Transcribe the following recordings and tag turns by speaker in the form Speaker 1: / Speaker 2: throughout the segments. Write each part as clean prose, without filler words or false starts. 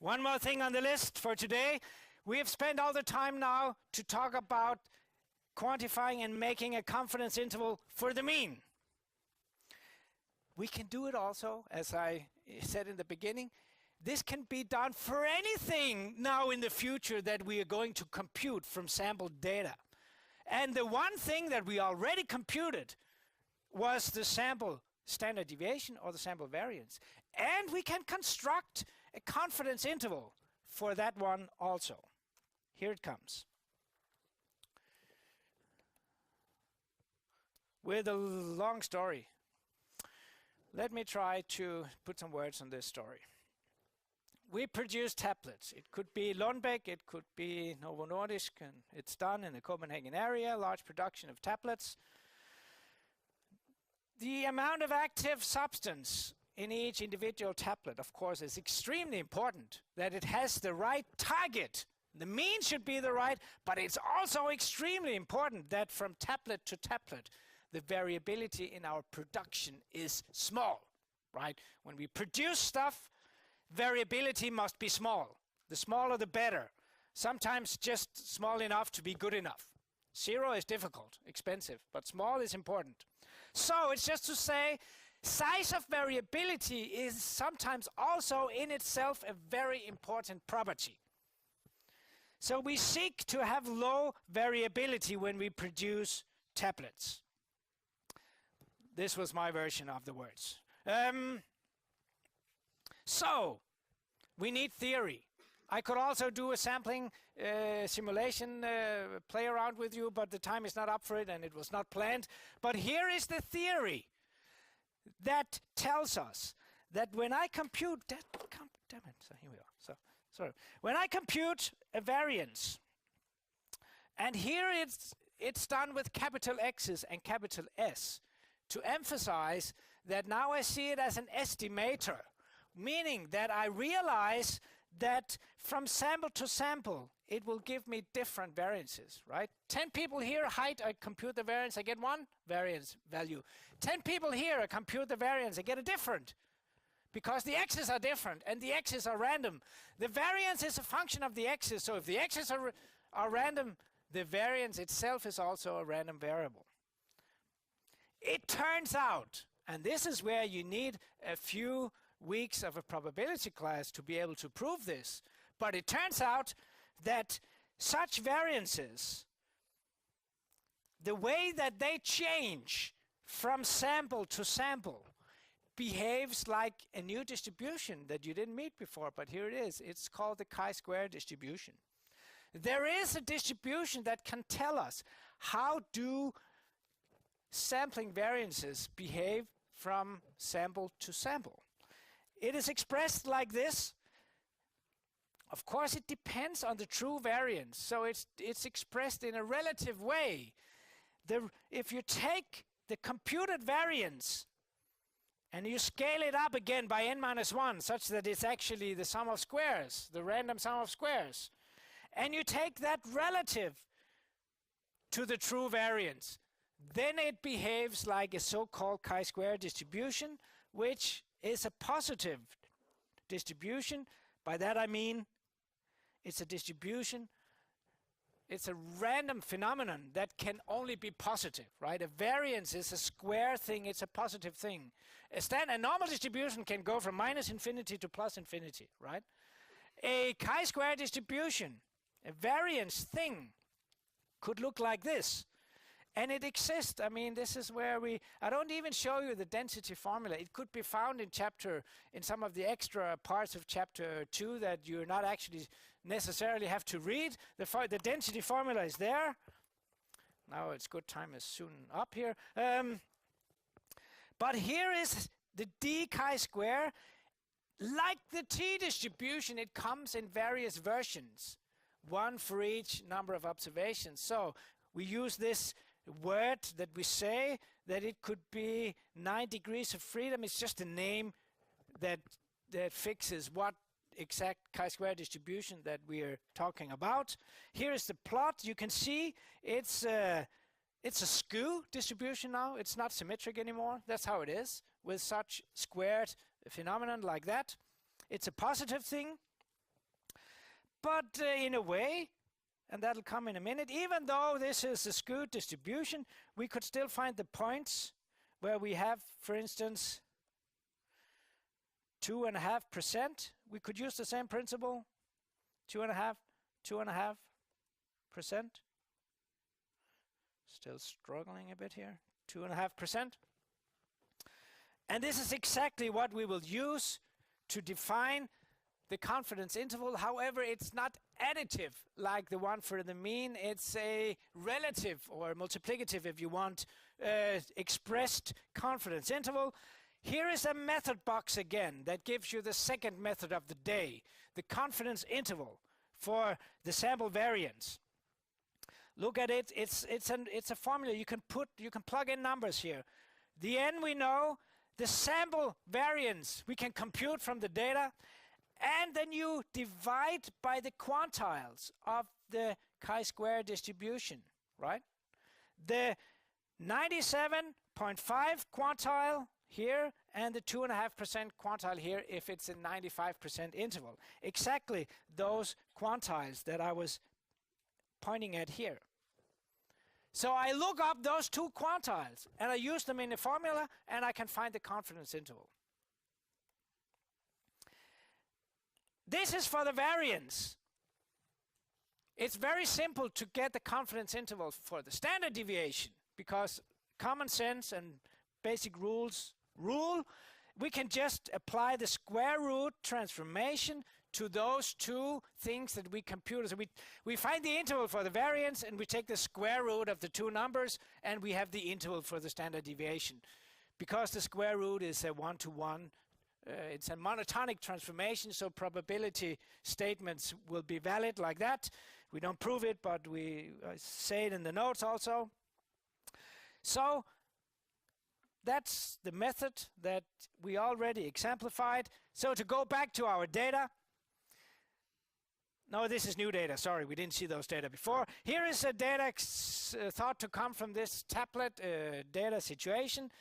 Speaker 1: One more thing on the list for today. We have spent all the time now to talk about quantifying and making a confidence interval for the mean. We can do it also, as I said in the beginning. This can be done for anything now in the future that we are going to compute from sampled data. And the one thing that we already computed was the sample standard deviation or the sample variance. And we can construct a confidence interval for that one also. Here it comes. With a long story. Let me try to put some words on this story. We produce tablets. It could be Lundbeck, it could be Novo Nordisk, and it's done in the Copenhagen area, large production of tablets. The amount of active substance in each individual tablet, of course, is extremely important, that it has the right target. The mean should be the right, but it's also extremely important that from tablet to tablet, the variability in our production is small, right? When we produce stuff, variability must be small. The smaller the better. Sometimes just small enough to be good enough. 0 is difficult, expensive, but small is important. So it's just to say, size of variability is sometimes also in itself a very important property. So we seek to have low variability when we produce tablets. This was my version of the words. So, we need theory. I could also do a sampling simulation, play around with you, but the time is not up for it and it was not planned. But here is the theory that tells us that when I compute, damn it, so here we are. So, when I compute a variance, and here it's done with capital X's and capital S, to emphasize that now I see it as an estimator. Meaning that I realize that from sample to sample, it will give me different variances, right? 10 people here, height, I compute the variance, I get one variance value. 10 people here, I compute the variance, I get a different. Because the x's are different and the x's are random. The variance is a function of the x's, so if the x's are random, the variance itself is also a random variable. It turns out, and this is where you need a few weeks of a probability class to be able to prove this, but it turns out that such variances, the way that they change from sample to sample, behaves like a new distribution that you didn't meet before, but here it is. It's called the chi-square distribution. There is a distribution that can tell us how do sampling variances behave from sample to sample. It is expressed like this. Of course, it depends on the true variance, so it's expressed in a relative way. If you take the computed variance and you scale it up again by n-1, such that it's actually the sum of squares, the random sum of squares, and you take that relative to the true variance, then it behaves like a so-called chi-square distribution, which is a positive distribution. By that I mean it's a distribution, it's a random phenomenon that can only be positive, right? A variance is a square thing, it's a positive thing. A normal distribution can go from minus infinity to plus infinity, right? A chi-square distribution, a variance thing, could look like this. And it exists. I mean, this is where I don't even show you the density formula. It could be found in some of the extra parts of chapter 2 that you not actually necessarily have to read. The density formula is there. Now it's good time is soon up here. But here is the d chi-square. Like the t distribution, it comes in various versions. One for each number of observations. So we use this word that we say that it could be 9 degrees of freedom. It's just a name that fixes what exact chi-square distribution that we are talking about. Here is the plot. You can see it's a skew distribution now. It's not symmetric anymore. That's how it is with such squared phenomenon like that. It's a positive thing. But in a way, and that'll come in a minute, even though this is a skewed distribution, we could still find the points where we have, for instance, 2.5%. We could use the same principle, 2.5%. Still struggling a bit here, 2.5%. And this is exactly what we will use to define the confidence interval. However, it's not additive like the one for the mean. It's a relative or multiplicative, if you want, expressed confidence interval. Here is a method box again that gives you the second method of the day, the confidence interval for the sample variance. Look at it. It's a formula. You can plug in numbers here. The n we know. The sample variance we can compute from the data, and then you divide by the quantiles of the chi-square distribution, right? The 97.5 quantile here and the 2.5% quantile here if it's a 95% interval. Exactly those quantiles that I was pointing at here. So I look up those two quantiles and I use them in the formula and I can find the confidence interval. This is for the variance. It's very simple to get the confidence interval for the standard deviation because common sense and basic rules rule. We can just apply the square root transformation to those two things that we compute. So we find the interval for the variance and we take the square root of the two numbers and we have the interval for the standard deviation. Because the square root is a one-to-one, it's a monotonic transformation, so probability statements will be valid like that. We don't prove it, but we say it in the notes also. So that's the method that we already exemplified. So to go back to our data, no, this is new data. Sorry, we didn't see those data before. Here is a data thought to come from this tablet data situation.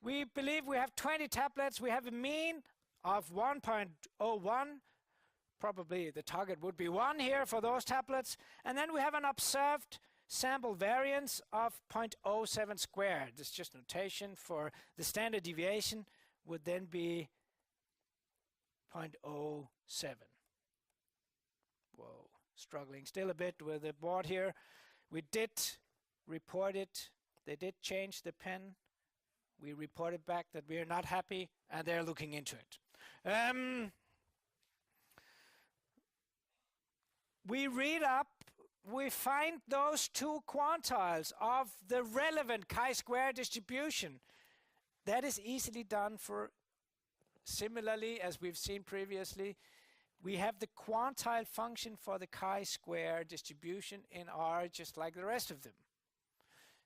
Speaker 1: We believe we have 20 tablets. We have a mean of 1.01. Probably the target would be 1 here for those tablets. And then we have an observed sample variance of 0.07 squared. This is just notation for the standard deviation would then be 0.07. Whoa, struggling still a bit with the board here. We did report it. They did change the pen. We reported back that we are not happy and they're looking into it. We read up, we find those two quantiles of the relevant chi-square distribution. That is easily done for, similarly as we've seen previously, we have the quantile function for the chi-square distribution in R just like the rest of them.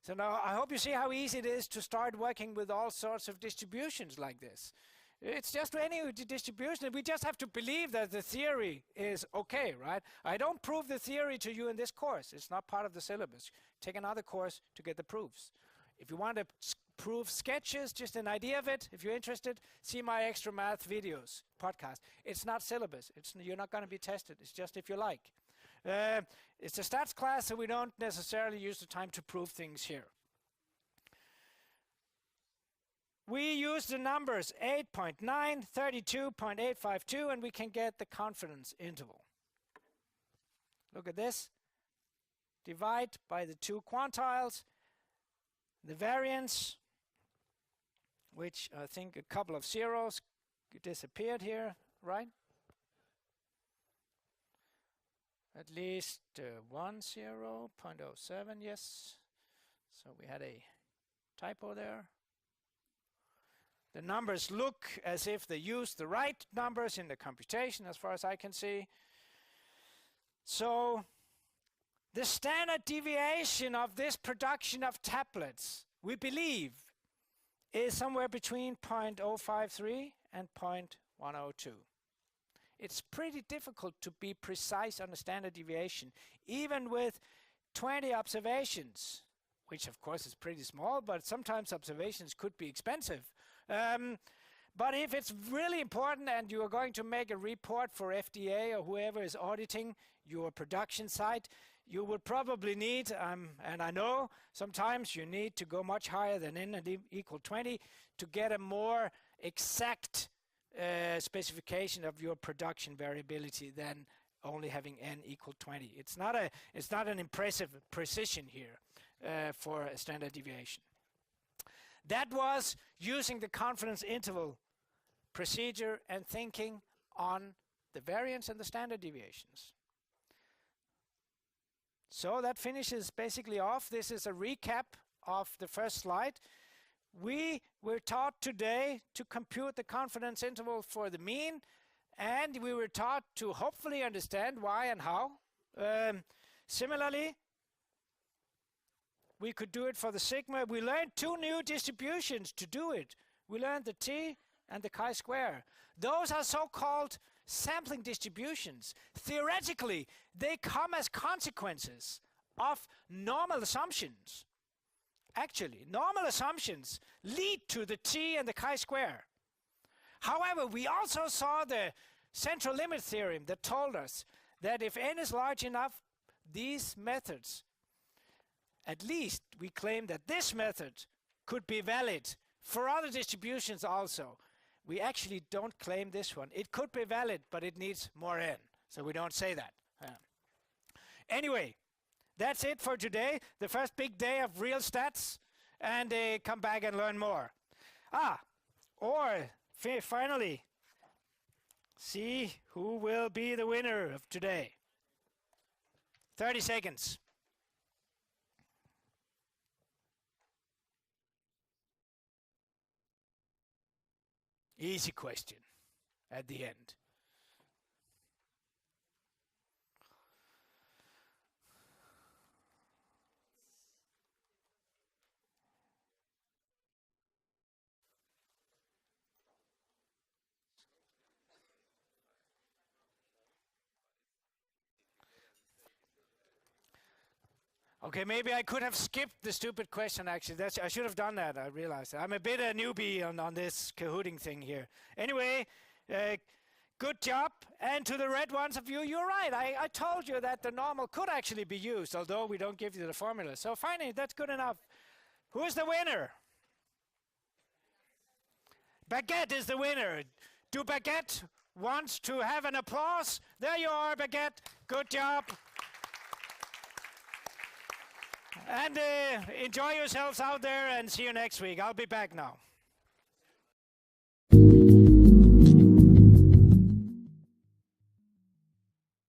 Speaker 1: So now I hope you see how easy it is to start working with all sorts of distributions like this. It's just any distribution. We just have to believe that the theory is okay, right? I don't prove the theory to you in this course. It's not part of the syllabus. Take another course to get the proofs. If you want to prove sketches, just an idea of it, if you're interested, see my extra math videos podcast. It's not syllabus. You're not going to be tested. It's just if you like. It's a stats class, so we don't necessarily use the time to prove things here. We use the numbers 8.9, 32.852, and we can get the confidence interval. Look at this. Divide by the two quantiles. The variance, which I think a couple of zeros disappeared here, right? At least 1 0, 0.07, yes. So we had a typo there. The numbers look as if they used the right numbers in the computation, as far as I can see. So the standard deviation of this production of tablets, we believe, is somewhere between 0.053 and 0.102. It's pretty difficult to be precise on the standard deviation, even with 20 observations, which of course is pretty small, but sometimes observations could be expensive. But if it's really important and you are going to make a report for FDA or whoever is auditing your production site, you will probably need, and I know sometimes you need to go much higher than n equal 20 to get a more exact specification of your production variability than only having n equal 20. It's not an impressive precision here for a standard deviation. That was using the confidence interval procedure and thinking on the variance and the standard deviations. So that finishes basically off. This is a recap of the first slide. We were taught today to compute the confidence interval for the mean, and we were taught to hopefully understand why and how. Similarly, we could do it for the sigma. We learned two new distributions to do it. We learned the t and the chi-square. Those are so-called sampling distributions. Theoretically, they come as consequences of normal assumptions. Actually, normal assumptions lead to the t and the chi-square. However, we also saw the central limit theorem that told us that if n is large enough, these methods, at least we claim that this method could be valid for other distributions also. We actually don't claim this one. It could be valid, but it needs more n, so we don't say that. Anyway, that's it for today, the first big day of real stats, and come back and learn more. Or finally, see who will be the winner of today. 30 seconds. Easy question at the end. Okay, maybe I could have skipped the stupid question, actually. I should have done that, I realized. I'm a bit a newbie on this Kahooting thing here. Anyway, good job. And to the red ones of you, you're right. I told you that the normal could actually be used, although we don't give you the formula. So finally, that's good enough. Who is the winner? Baguette is the winner. Do Baguette wants to have an applause? There you are, Baguette. Good job. And enjoy yourselves out there and see you next week. I'll be back now.